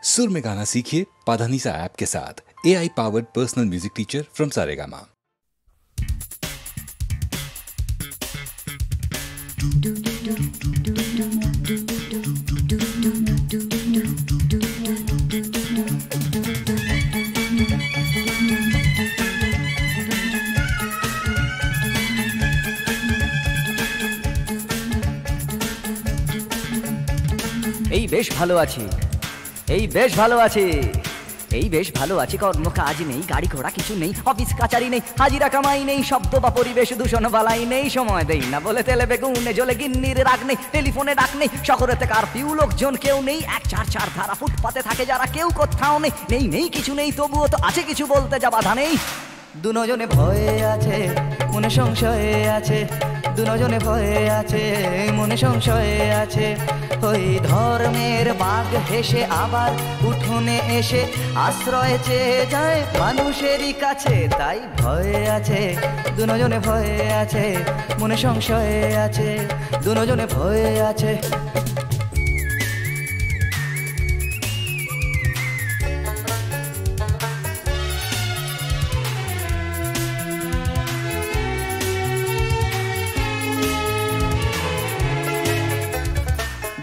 सुर में गाना सीखिए पाधानीसा ऐप के साथ। AI powered personal music teacher from Saregama. এই বেশ ভালো আছি, এই বেশ ভালো আছি, এই বেশ ভালো আছি। কর্ম কাজ নেই, গাড়ি ঘোড়া কিছু নেই, অফিস কাচারি নেই, হাজিরা কামাই নেই, শব্দ বা পরিবেশ দূষণ বালাই নেই। সময় দেই না বলে তেলে বেগুনে জ্বলে গিন্নির রাগ নেই, টেলিফোনে ডাক নেই, শহরেতে কারফিউ লোকজন কেউ নেই। 1-4-4 ধারা ফুটপাতে থাকে যারা, কেউ কোথাও নেই। নেই নেই কিছু নেই, তবুও তো আছে কিছু, বলতে যা বাধা নেই। দুজনে ভয়ে আছে, মনে সংশয়ে আছে, দুজনে ভয়ে আছে, মনে সংশয়ে আছে। ওই ধর্মের বাঘ হেসে আবার উঠোনে এসে আশ্রয় চেয়ে যায় মানুষেরই কাছে। তাই ভয়ে আছে, দুজনে ভয়ে আছে, মনে সংশয়ে আছে, দুজনে ভয়ে আছে।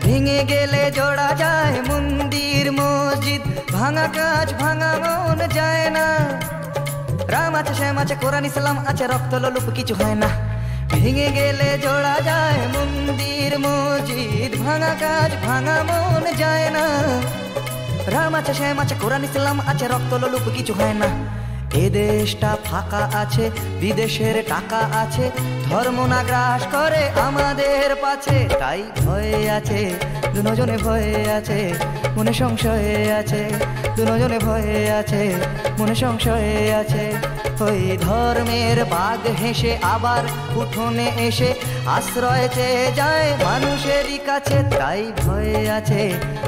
ভেঙে গেলে জোড়া যায় মন্দির মসজিদ, ভাঙা কাজ ভাঙা মন যায় না। রাম আছে, শ্যাম আছে, কোরআন ইসলাম আছে, রক্ত লোলুপ কিছু হয় না। ভেঙে গেলে জোড়া যায় মন্দির মসজিদ, ভাঙা কাজ ভাঙা মন যায় না। রাম আছে, শ্যাম আছে, কোরআন ইসলাম আছে, রক্ত লোলুপ কিছু হয় না। এ দেশটা ফাঁকা আছে, বিদেশের টাকা আছে, ধর্ম না গ্রাস করে আমাদের পাছে। তাই ভয়ে আছে, দুজনে ভয়ে আছে, মনে সংশয়ে আছে, দুজনে ভয়ে আছে, মনে সংশয়ে আছে। ওই ধর্মের বাঘ হেসে আবার উঠোনে এসে আশ্রয় চেয়ে যায় মানুষেরই কাছে। তাই ভয়ে আছে,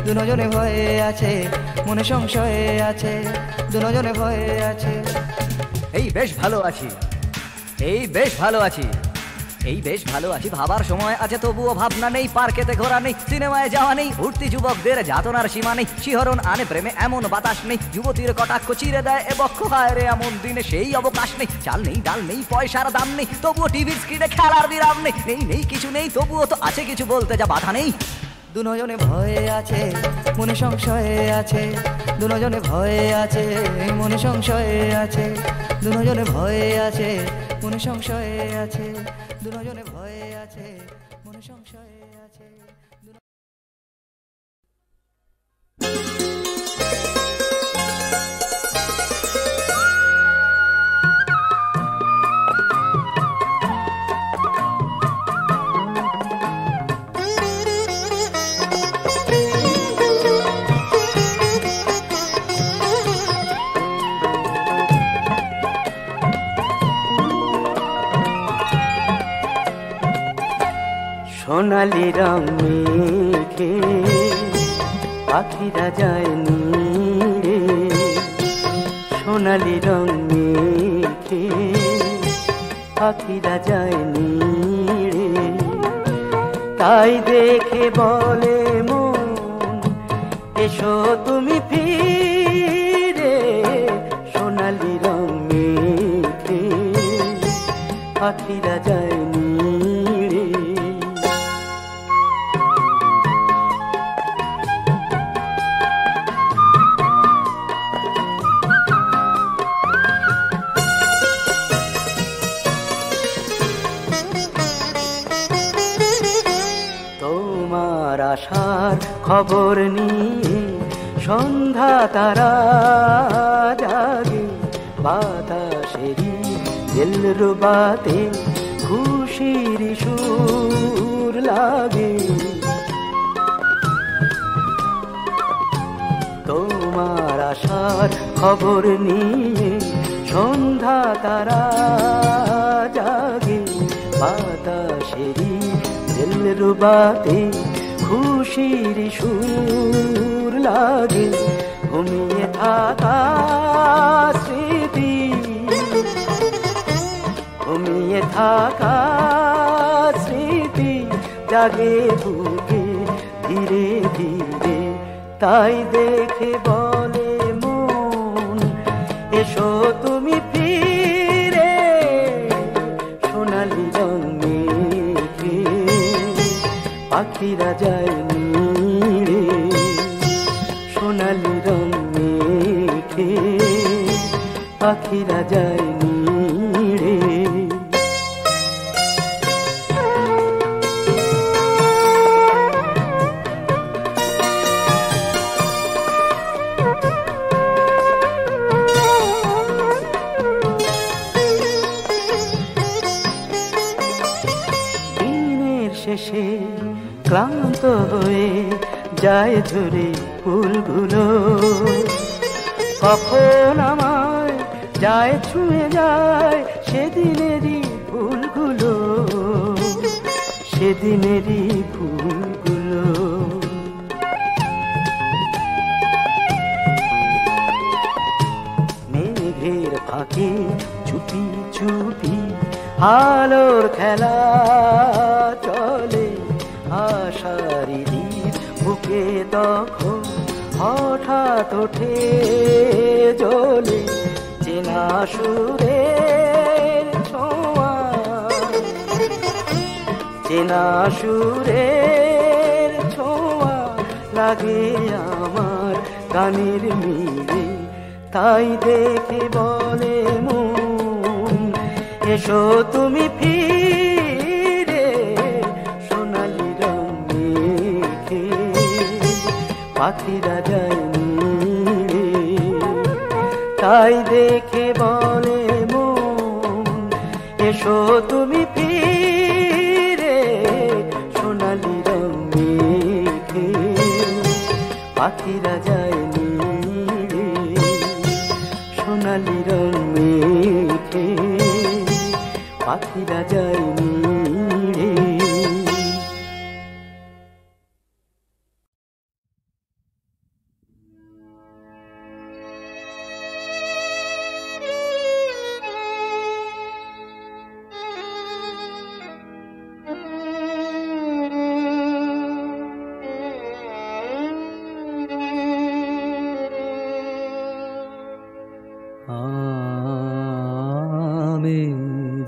দুজনে ভয়ে আছে, মনে সংশয়ে আছে, দুজনে ভয়ে আছে। এই বেশ ভালো আছি, এই বেশ ভালো আছি, এই বেশ ভালো আছি। ভাবার সময় আছে, তবুও ভাবনা নেই, পার্কেতে ঘোরা নেই, সিনেমায় যাওয়া নেই, উঠতি যুবকদের যাতনার সীমা নেই। শিহরণ আনে প্রেমে এমন বাতাস নেই, যুবতীর কটাক্ষ চিরে দেয় এ বক্ষ। হায় রে এমন দিনে সেই অবকাশ নেই, চাল নেই ডাল নেই, পয়সার দাম নেই, তবুও টিভির স্ক্রিনে খেলার বিরাম নেই। নেই নেই কিছু নেই, তবুও তো আছে কিছু, বলতে যা বাধা নেই। দুজনে ভয়ে আছে, মনে সংশয়ে আছে, দুজনে ভয়ে আছে, মনে সংশয়ে আছে, দুজনে ভয়ে আছে, মনে সংশয়ে আছে, দুজনে ভয়ে আছে, মনে সংশয়ে আছে। সোনালি রং মেঘে পাখিরা যায় নীড়ে, সোনালি রং মেঘে পাখিরা যায় নীড়ে। তাই দেখে বলে মন, এসো তুমি ফিরে। সোনালি রং মেঘে পাখিরা যায় নীড়ে। আশার খবর নিয়ে সন্ধ্যা তারা জাগে, বাতাসেরই দিলরুবাতে খুশির সুর লাগে। তোমার আশার খবর নিয়ে সন্ধ্যা তারা জাগে, বাতাসেরই দিলরুবাতে খুশির সুর লাগে। ঘুমিয়ে থাকা স্মৃতি, ঘুমিয়ে থাকা স্মৃতি জাগে বুকে ধীরে ধীরে। তাই দেখে বলে মন এসো তুমি ফিরে সোনালি রং মেখে পাখিরা যায় নীড়ে সোনালি রং মেখে পাখিরা যায় নীড়ে শেষে ক্লান্ত হয়ে যায় ঝরে ফুলগুলো কখন আমায় যায় ছুঁয়ে যায় সেদিনেরই ফুলগুলো সেদিনেরই ফুলগুলো মেঘের ফাঁকে চুপি চুপি আলোর খেলা চলে আশারি দ্বীপ বুকে তখন হঠাৎ ওঠে জ্বলে চেনা সুরের ছোঁয়া চেনা সুরের ছোঁয়া লাগে আমার গানের মিলে তাই দেখে বলে মন এসো তুমি ফিরে সোনালি রং মেখে পাখিরা যায় নীড়ে তাই দেখে বলে মন এসো তুমি ফিরে সোনালি রং মেখে পাখিরা যায় নীড়ে সোনালি রং মেখে পাখিরা যায় নীড়ে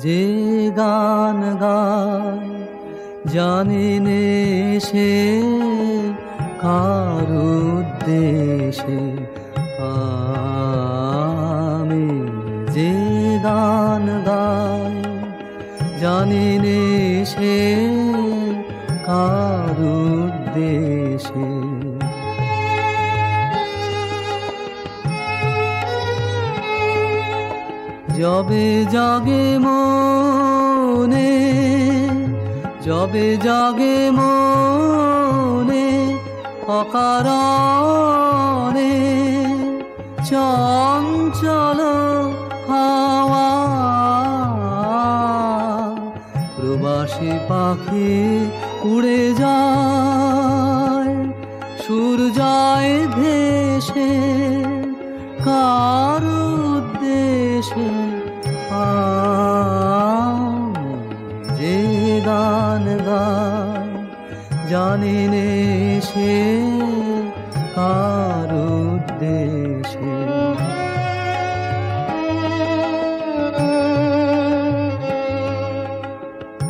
যে গান গায় জানি নে সে কার উদ্দেশে আমি যে গান গায় জানি নে সে কার উদ্দেশে যবে জাগে মনে যবে জাগে মনে অকারণে চঞ্চল হাওয়া প্রবাসী পাখি উড়ে যায় সুর যায় ভেসে কার উদ্দেশে যে গান গায় জানি নে সে কার উদ্দেশে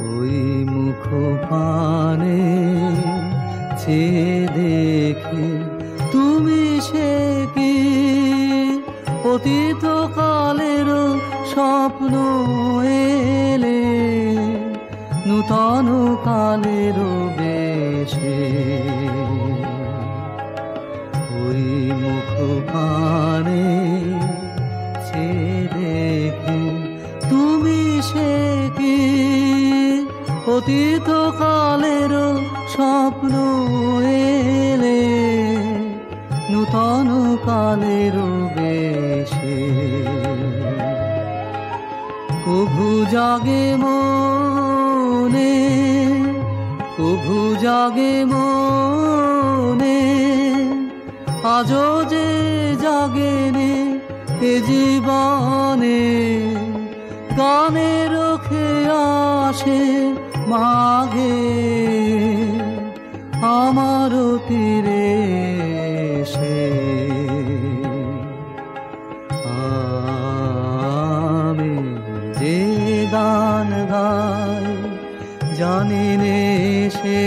ওই মুখ পানে চেয়ে দেখে তুমি সে কি অতীত কালের স্বপ্ন এলে নূতন কালের বেশে ওই মুখ পানে সে দেখে তুমি সে কি অতীত কালের স্বপ্ন এলে নূতন কালের বেশে কভু জাগে মনে কভু জাগে মনে আজও যে জাগেনে এ জীবনে গানের খেয়ে আসে মাঘে আমার তীরে জানি নে সে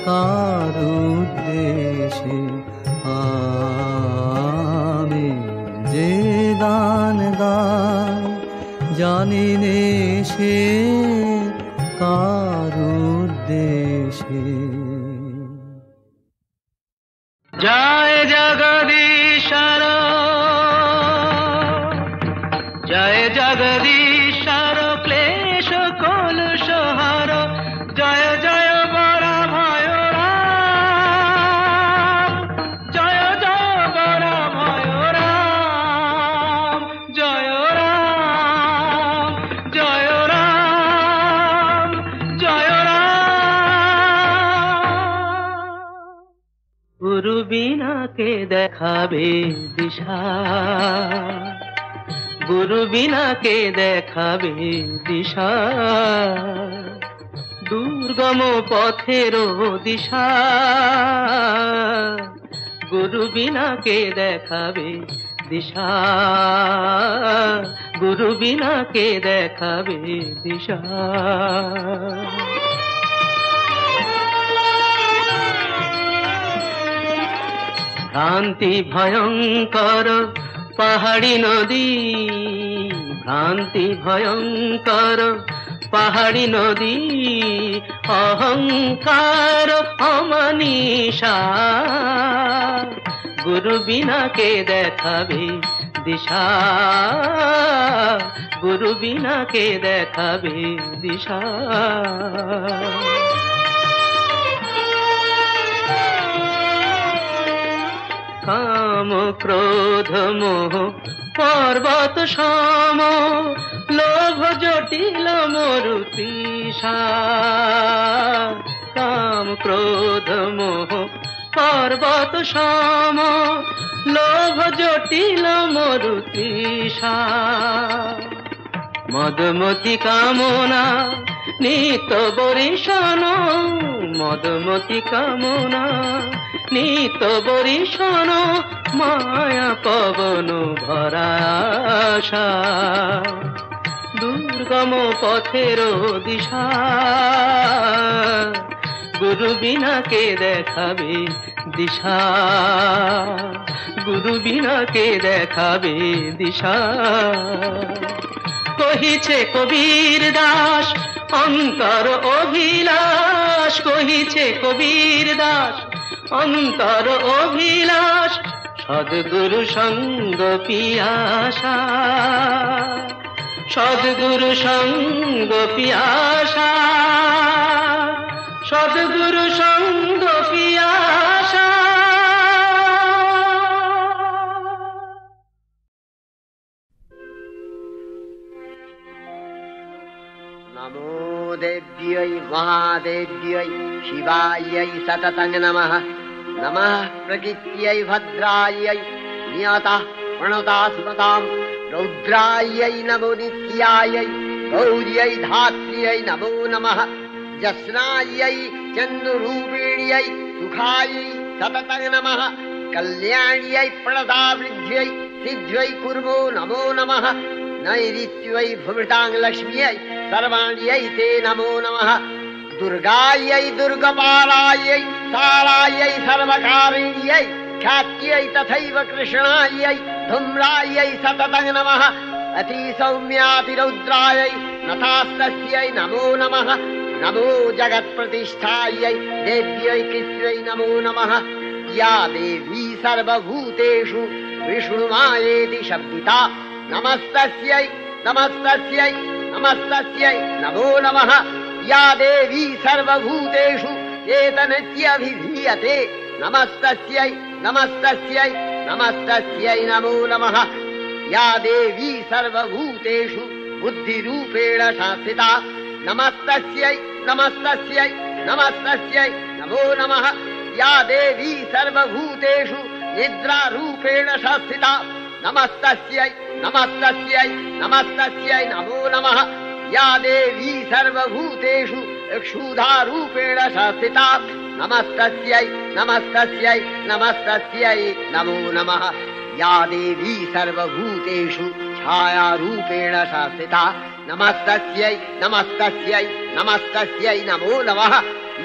কার উদ্দেশে আমি যে গান গাই, জানি নে সে কার উদ্দেশে। জয় জগদীশ্বর, জয় জগদীশ্বর, ক্লেশ কলুষ হর, জয় জয় বর ভয় রাম, জয় জয় বর ভয় রাম, জয় রাম, জয় রাম, জয় রাম। গুরু বিনা কে দেখাবে দিশা, গুরু বিনা কে দেখাবে দিশা, দুর্গম পথের দিশা, গুরু বিনা কে দেখাবে দিশা, গুরু বিনা কে দেখাবে দিশা। ভ্রান্তি ভয়ঙ্কর পাহাড়ি নদী, ভ্রান্তি ভয়ঙ্কর পাহাড়ি নদী, অহংকার অমনীষা, গুরু বিনা কে দেখাবে দিশা, গুরু বিনা কে দেখাবে দিশা। কাম ক্রোধ মোহ পর্বত সম, লোভ জটিল মরু তৃষা, কাম ক্রোধ মোহ পর্বত সম, লোভ জটিল মরু তৃষা, মদমতি কামনা নিত বরিশন, মদমতি কামনা নিত বরিশন, মায়া পবন ভরাশা, দুর্গম পথের দিশা, গুরু বিনা কে দেখাবে দিশা, গুরু বিনা কে দেখাবে দিশা। কহিছে কবীর দাস অন্তর অভিলাষ, কহিছে কবীর দাস অন্তর অভিলাষ, সদ্গুরু সঙ্গ পিয়াসা, সদ্গুরু সঙ্গ পিয়াসা, সদ্গুরু সঙ্গ পিয়াসা। नमो देव्यै महादेव्यै शिवायै सततं नमः। नमः प्रकृत्यै भद्रायै नियतः प्रणता सुमतां, रौद्रायै नमो नित्यायै गौर्यै धात्र्यै नमो नमः। जस्नायै चन्द्ररूपिण्यै सुखायै सततं नमः। कल्याण्यै प्रणतावृद्ध्यै सिद्ध्यै कुर्मो नमो नमः। नैऋत्यै भूमितां लक्ष्म्यै सर्वाण्यै ते नमो नमः। दुर्गायै दुर्गपालायै तारायै सर्वकारिण्यै ख्यात्यै तथैव कृष्णायै धूम्रायै सततं नमः। अतिसौम्यातिरौद्रायै नथास्तस्यै नमो नमः। नमो जगत्प्रतिष्ठायै देव्यै कृत्यै नमो नमः। या देवी सर्वभूतेषु विष्णुमायेति शब्दिता, नमस्तस्यै नमस्तस्यै नमस्तस्यै नमो नमः। या देवी सर्वभूतेषु एतनित्यभिधीयते, नमस्तस्यै नमस्तस्यै नमस्तस्यै नमो नमः। या देवी सर्वभूतेषु बुद्धिरूपेण संस्थिता, नमस्तस्यै नमस्तस्यै नमस्तस्यै नमो नमः। या देवी सर्वभूतेषु निद्रारूपेण संस्थिता, नमस्तस्यै नमस्तस्यै नमस्तस्यै नमो नमः। या देवी सर्वभूतेषु क्षुधारूपेण संस्थिता, नमस्तस्यै नमस्तस्यै नमस्तस्यै नमो नमः। या देवी सर्वभूतेषु छायारूपेण संस्थिता, नमस्तस्यै नमस्तस्यै नमस्तस्यै नमो नमः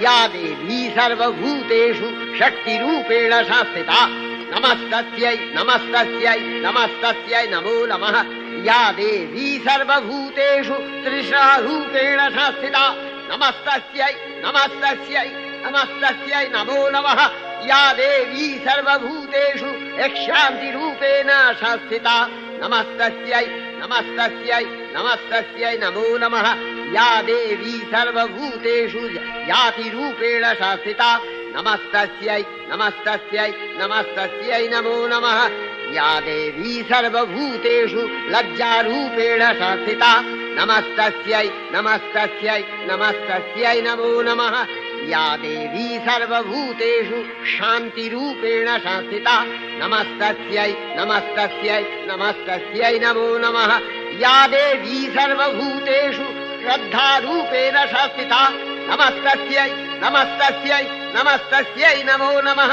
या देवी सर्वभूतेषु शक्तिरूपेण संस्थिता नमस्तस्यै नमस्तस्यै नमस्तस्यै नमो नमः या देवी सर्वभूतेषु तृष्णारूपेण संस्थिता नमस्तस्यै नमस्तस्यै नमस्तस्यै नमो नमः या देवी सर्वभूतेषु शान्तिरूपेण संस्थिता नमस्तस्यै नमस्तस्यै नमस्तस्यै नमो नमः या देवी सर्वभूतेषु जातिरूपेण संस्थिता नमस्तस्यै नमस्तस्यै नमस्तस्यै नमो नमः या देवी सर्वभूतेषु लज्जारूपेण संस्थिता नमस्तस्यै नमस्तस्यै नमस्तस्यै नमो नमः या देवी सर्वभूतेषु शान्तिरूपेण संस्थिता नमस्तस्यै नमस्तस्यै नमस्तस्यै नमो नमः या देवी सर्वभूतेषु श्रद्धारूपेण संस्थिता नमस्तस्यै नमस्तस्यै नमस्तस्यै नमो नमः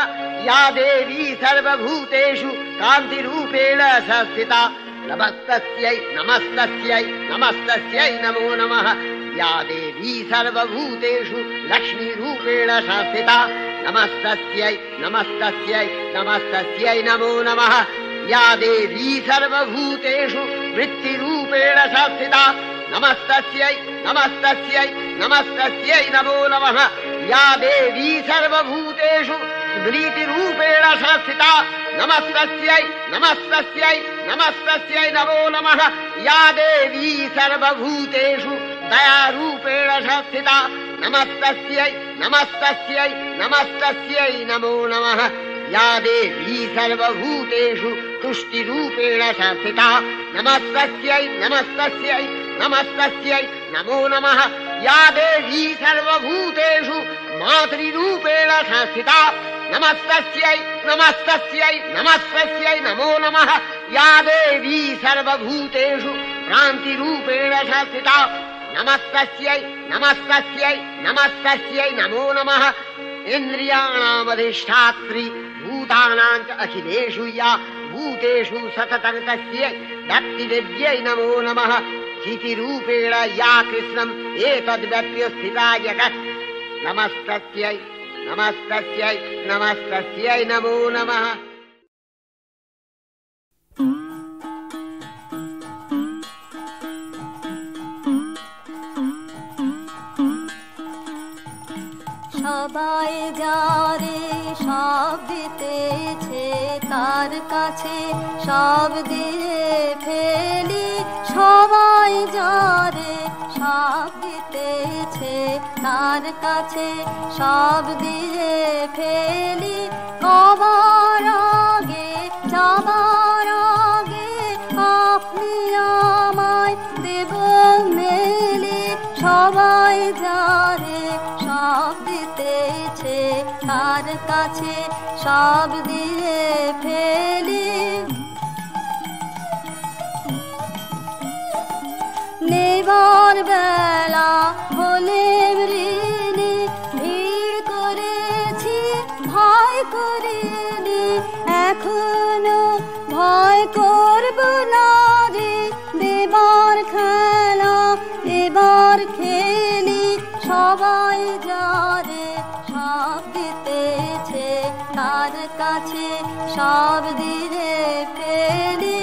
या देवी सर्वभूतेषु कान्तिरूपेण संस्थिता नमस्तस्यै नमस्तस्यै नमस्तस्यै नमो नमः या देवी सर्वभूतेषु लक्ष्मीरूपेण संस्थिता नमस्तस्यै नमस्तस्यै नमस्तस्यै नमो नमः या देवी सर्वभूतेषु वृत्तिरूपेण संस्थिता नमस्तस्यै नमस्तस्यै नमस्तस्यै नमो नमः या देवी सर्वभूतेषु स्मृतिरूपेण संस्थिता नमस्तस्यै नमस्तस्यै नमस्तस्यै नमो नमः या देवी सर्वभूतेषु दयारूपेण संस्थिता नमस्तस्यै नमस्तस्यै नमस्तस्यै नमो नमः या देवी सर्वभूतेषु तुष्टिरूपेण संस्थिता नमस्तस्यै नमस्तस्यै नमस्तस्यै नमो नमः या देवी सर्वभूतेषु मातृरूपेण संस्थिता नमस्तस्यै नमस्तस्यै नमस्तस्यै नमो नमः या देवी सर्वभूतेषु भ्रान्तिरूपेण संस्थिता नमस्तस्यै नमस्तस्यै नमस्तस्यै नमो नमः इन्द्रियाणामधिष्ठात्री भूतानां च अखिलेषु या भूतेषु सततं तस्यै भक्तिविद्यै नमो नमः चितिरूपेण या कृष्णम् एतद्व्यप्य स्थिता जगत् नमस्तस्यै नमस्तस्यै नमस्तस्यै नमो नमः সবাই যারে সব দিতেছে তার কাছে সব দিয়ে ফেলি সবাই যারে সব দিতেছে তার কাছে সব দিয়ে ফেলি কবার আগে যাবার আগে আপনি আমায় দেব মেলি সবাই যারে সব দিতেছে তার কাছে সব দিয়ে ফেলি নেবার বেলা হলে ঋণী ভিড় করেছি ভয় করিনি এখনো ভয় করব না রে দেবার খেলা এবার খেলি সবাই যারে সব দিতেছে তার কাছে সব দিয়ে ফেলি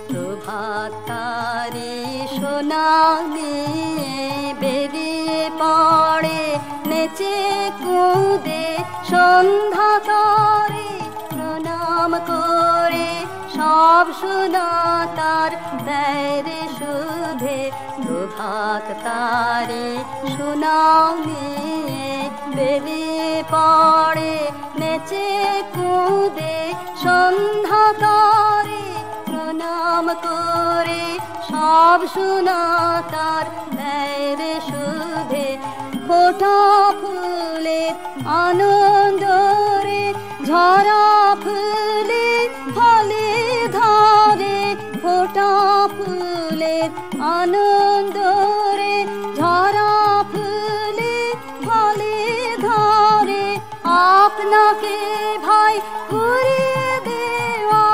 প্রভাত তারে সোনা নিয়ে বেরিয়ে পড়ে নেচে কুঁদে সন্ধ্যা তরে প্রণাম করে সব সোনা তার দেয় সুধে প্রভাত তারে সোনা নিয়ে বেরিয়ে পড়ে নেচে কুঁদে সন্ধ্যা তরে প্রণাম করে সব সোনা তার দেয় সুধে ফোটা ফুলের আনন্দ রে ঝরা ফুলে ফলে ধরে ফোটা ফুলের আনন্দ রে ঝরা ফুলে ফলে ধরে আপনাকে ভাই ঘুরিয়ে দেওয়া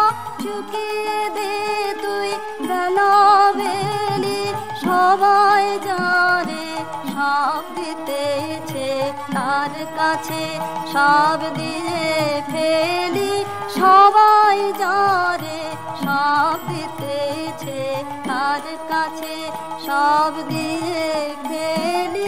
চুকিয়ে সবাই যারে সব দিতেছে তার কাছে সব দিয়ে ফেলি, সবাই যারে সব দিতেছে তার কাছে সব দিয়ে ফেলি।